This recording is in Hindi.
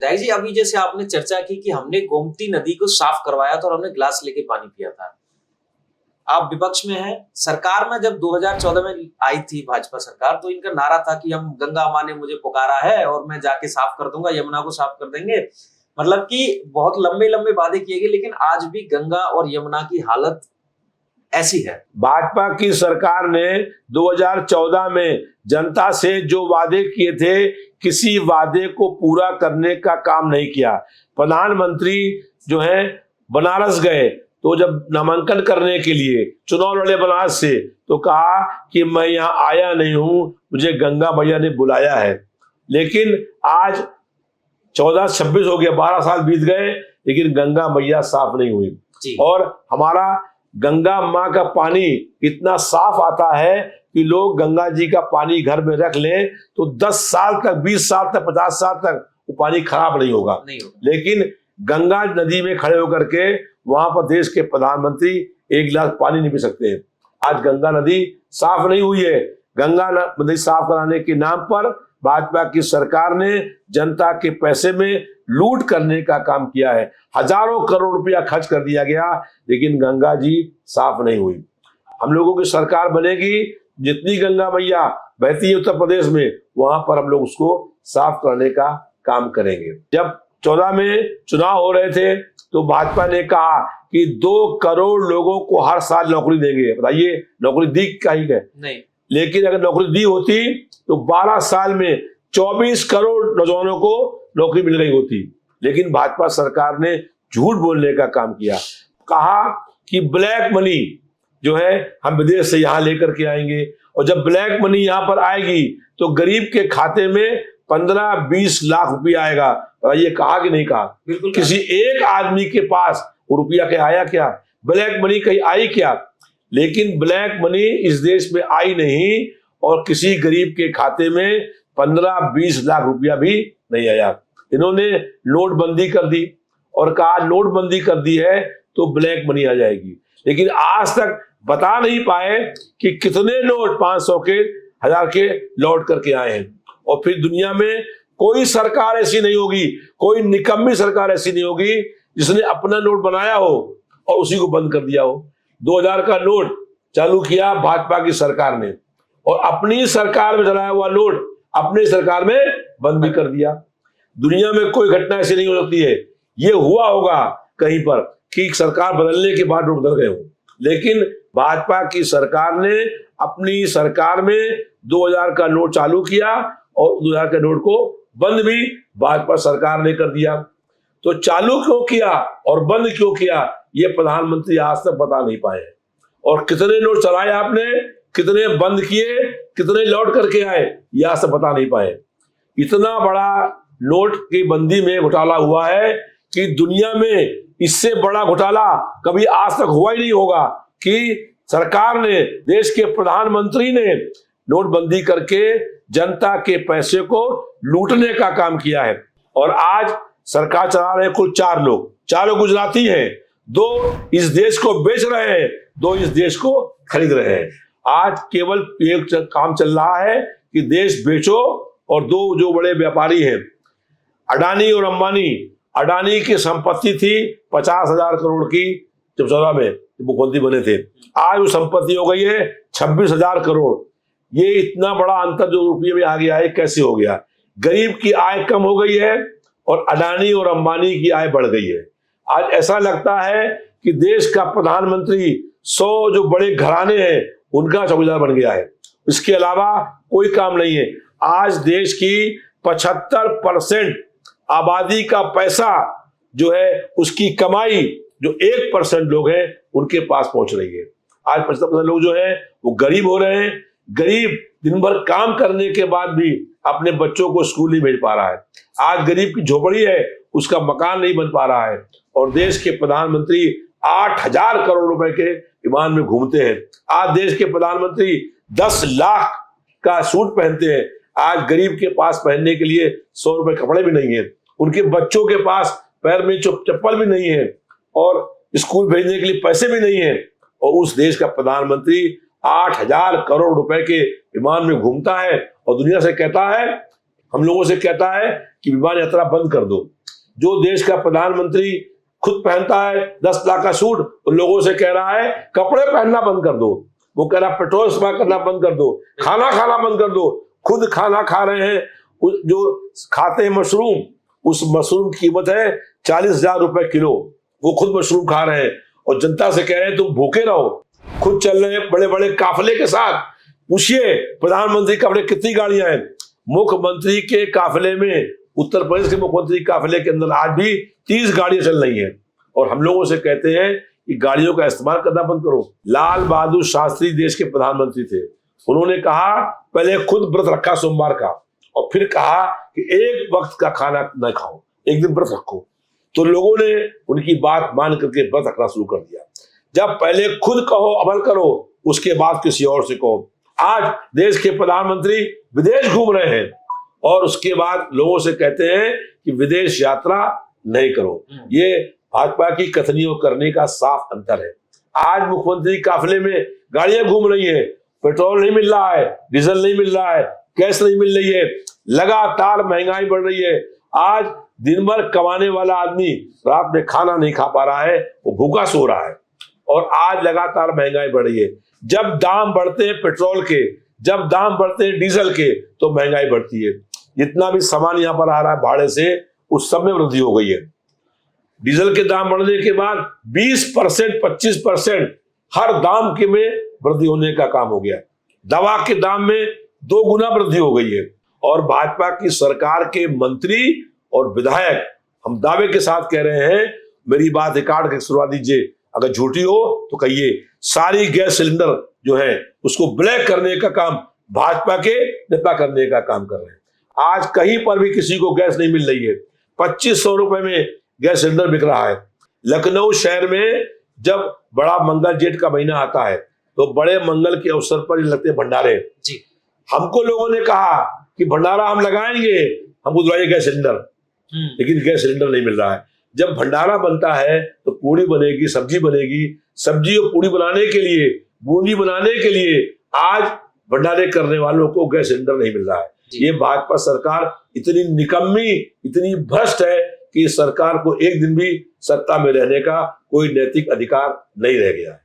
राय जी, अभी जैसे आपने चर्चा की कि हमने गोमती नदी को साफ करवाया था और हमने ग्लास लेके पानी पिया था। आप विपक्ष में हैं। सरकार में जब 2014 में आई थी भाजपा सरकार, तो इनका नारा था कि हम गंगा माँ ने मुझे पुकारा है और मैं जाके साफ कर दूंगा, यमुना को साफ कर देंगे। मतलब कि बहुत लंबे-लंबे वादे किए गए, लेकिन आज भी गंगा और यमुना की हालत ऐसी है। भाजपा की सरकार ने 2014 में जनता से जो वादे किए थे, किसी वादे को पूरा करने का काम नहीं किया। प्रधानमंत्री जो है बनारस गए, तो जब नामांकन करने के लिए चुनाव लड़े बनारस से, तो कहा कि मैं यहाँ आया नहीं हूं, मुझे गंगा मैया ने बुलाया है। लेकिन आज 14-26 हो गया, 12 साल बीत गए, लेकिन गंगा मैया साफ नहीं हुई। और हमारा गंगा माँ का पानी इतना साफ आता है कि लोग गंगा जी का पानी घर में रख लें तो 10 साल तक, 20 साल तक, 50 साल तक वो पानी खराब नहीं होगा। लेकिन गंगा नदी में खड़े होकर के वहां पर देश के प्रधानमंत्री एक गिलास पानी नहीं पी सकते हैं। आज गंगा नदी साफ नहीं हुई है। गंगा नदी साफ कराने के नाम पर भाजपा की सरकार ने जनता के पैसे में लूट करने का काम किया है। हजारों करोड़ रुपया खर्च कर दिया गया, लेकिन गंगा जी साफ नहीं हुई। हम लोगों की सरकार बनेगी, जितनी गंगा मैया बहती है उत्तर प्रदेश में, वहां पर हम लोग उसको साफ करने का काम करेंगे। जब 14 में चुनाव हो रहे थे तो भाजपा ने कहा कि 2 करोड़ लोगों को हर साल नौकरी देंगे। बताइए, नौकरी दी कहीं है? नहीं। लेकिन अगर नौकरी दी होती तो 12 साल में 24 करोड़ नौजवानों को नौकरी मिल गई होती। लेकिन भाजपा सरकार ने झूठ बोलने का काम किया। कहा कि ब्लैक मनी जो है हम विदेश से यहां लेकर के आएंगे, और जब ब्लैक मनी यहां पर आएगी तो गरीब के खाते में 15-20 लाख रुपया आएगा। ये कहा कि नहीं कहा? बिल्कुल। किसी एक आदमी के पास वो रुपया क्या आया? क्या ब्लैक मनी कहीं आई क्या? लेकिन ब्लैक मनी इस देश में आई नहीं, और किसी गरीब के खाते में 15-20 लाख रुपया भी नहीं आया। इन्होंने नोटबंदी कर दी और कहा नोटबंदी कर दी है तो ब्लैक मनी आ जाएगी। लेकिन आज तक बता नहीं पाए कि कितने नोट 500 के, 1000 के लौट करके आए हैं। और फिर दुनिया में कोई सरकार ऐसी नहीं होगी, कोई निकम्मी सरकार ऐसी नहीं होगी जिसने अपना नोट बनाया हो और उसी को बंद कर दिया हो। 2000 का नोट चालू किया भाजपा की सरकार ने, और अपनी सरकार में चलाया हुआ नोट अपनी सरकार में बंद भी कर दिया। दुनिया में कोई घटना ऐसी नहीं हो सकती है। ये हुआ होगा कहीं पर कि सरकार बदलने के बाद नोट बदल गए हो, लेकिन भाजपा की सरकार ने अपनी सरकार में 2000 का नोट चालू किया और 2000 के नोट को बंद भी भाजपा सरकार ने कर दिया। तो चालू क्यों किया और बंद क्यों किया, ये प्रधानमंत्री आज तक बता नहीं पाए। और कितने नोट चलाए आपने, कितने बंद किए, कितने लौट करके आए, ये आज तक बता नहीं पाए। इतना बड़ा नोट की बंदी में घोटाला हुआ है कि दुनिया में इससे बड़ा घोटाला कभी आज तक हुआ ही नहीं होगा कि सरकार ने, देश के प्रधानमंत्री ने नोटबंदी करके जनता के पैसे को लूटने का काम किया है। और आज सरकार चला रहे कुल 4 लोग, 4 गुजराती हैं, 2 इस देश को बेच रहे हैं, 2 इस देश को खरीद रहे हैं। आज केवल एक काम चल रहा है कि देश बेचो, और 2 जो बड़े व्यापारी हैं अडानी और अंबानी, अडानी की संपत्ति थी 50,000 करोड़ की जब 14 में मुख्यमंत्री बने थे, आज वो संपत्ति हो गई है 26,000 करोड़। ये इतना बड़ा अंतर जो रुपये में आ गया है, कैसे हो गया? गरीब की आय कम हो गई है और अडानी और अंबानी की आय बढ़ गई है। आज ऐसा लगता है कि देश का प्रधानमंत्री 100 जो बड़े घराने हैं उनका चौकीदार बन गया है। इसके अलावा कोई काम नहीं है। आज देश की 75% आबादी का पैसा जो है, उसकी कमाई जो 1% लोग हैं उनके पास पहुंच रही है। आज 75% लोग जो हैं वो गरीब हो रहे हैं। गरीब दिन भर काम करने के बाद भी अपने बच्चों को स्कूल नहीं भेज पा रहा है। आज गरीब की झोपड़ी है, उसका मकान नहीं बन पा रहा है। और देश के प्रधानमंत्री 8,000 करोड़ रुपए के विमान में घूमते हैं। आज देश के प्रधानमंत्री 10 लाख का सूट पहनते हैं। आज गरीब के पास पहनने के लिए 100 रुपए कपड़े भी नहीं है, उनके बच्चों के पास पैर में चप्पल भी नहीं है, और स्कूल भेजने के लिए पैसे भी नहीं है। और उस देश का प्रधानमंत्री 8,000 करोड़ रुपए के विमान में घूमता है और दुनिया से कहता है हम लोगों से कहता है कि विमान यात्रा बंद कर दो। जो देश का प्रधानमंत्री खुद पहनता है 10 लाख का सूट, उन लोगों से कह रहा है कपड़े पहनना बंद कर दो। वो कह रहा पेट्रोल इस्तेमाल करना बंद कर दो, खाना खाना बंद कर दो। खुद खाना खा रहे हैं, जो खाते हैं मशरूम, उस मशरूम की कीमत है 40,000 रुपए किलो। वो खुद मशरूम खा रहे हैं और जनता से कह रहे हैं तुम भूखे रहो। खुद चल रहे हैं बड़े बड़े काफिले के साथ। पूछिए प्रधानमंत्री के काफिले कितनी गाड़ियां हैं? मुख्यमंत्री के काफिले में, उत्तर प्रदेश के मुख्यमंत्री काफिले के अंदर आज भी 30 गाड़ियां चल रही हैं। और हम लोगों से कहते हैं कि गाड़ियों का इस्तेमाल करना बंद करो। लाल बहादुर शास्त्री देश के प्रधानमंत्री थे। उन्होंने कहा पहले खुद व्रत रखा सोमवार का, और फिर कहा कि एक वक्त का खाना न खाओ, एक दिन व्रत रखो। तो लोगों ने उनकी बात मान करके व्रत रखना शुरू कर दिया। जब पहले खुद कहो, अमल करो, उसके बाद किसी और से कहो। आज देश के प्रधानमंत्री विदेश घूम रहे हैं और उसके बाद लोगों से कहते हैं कि विदेश यात्रा नहीं करो। ये भाजपा की कथनियों करने का साफ अंतर है। आज मुख्यमंत्री काफिले में गाड़ियां घूम रही हैं, पेट्रोल नहीं मिल रहा है, डीजल नहीं मिल रहा है, गैस नहीं मिल रही है, लगातार महंगाई बढ़ रही है। आज दिन भर कमाने वाला आदमी रात में खाना नहीं खा पा रहा है, वो भूखा सो रहा है। और आज लगातार महंगाई बढ़ रही है। जब दाम बढ़ते हैं पेट्रोल के, जब दाम बढ़ते हैं डीजल के, तो महंगाई बढ़ती है। जितना भी सामान यहाँ पर आ रहा है भाड़े से, उस सब में वृद्धि हो गई है। डीजल के दाम बढ़ने के बाद 20%, 25% हर दाम के में वृद्धि होने का काम हो गया। दवा के दाम में 2 गुना वृद्धि हो गई है। और भाजपा की सरकार के मंत्री और विधायक हम दावे के साथ कह रहे हैं, मेरी बात रिकॉर्ड के सुनवा दीजिए, अगर झूठी हो तो कहिए, सारी गैस सिलेंडर जो है उसको ब्लैक करने का काम भाजपा के नेता करने का काम कर रहे हैं। आज कहीं पर भी किसी को गैस नहीं मिल रही है। 2500 रुपए में गैस सिलेंडर बिक रहा है। लखनऊ शहर में जब बड़ा मंगल जेठ का महीना आता है तो बड़े मंगल के अवसर पर लगते भंडारे जी। हमको लोगों ने कहा कि भंडारा हम लगाएंगे, हमको दिलाइए गैस सिलेंडर, लेकिन गैस सिलेंडर नहीं मिल रहा है। जब भंडारा बनता है तो पूड़ी बनेगी, सब्जी बनेगी। सब्जी और पूड़ी बनाने के लिए, बूंदी बनाने के लिए आज भंडारे करने वालों को गैस सिलेंडर नहीं मिल रहा है। ये भाजपा सरकार इतनी निकम्मी, इतनी भ्रष्ट है कि इस सरकार को एक दिन भी सत्ता में रहने का कोई नैतिक अधिकार नहीं रह गया है।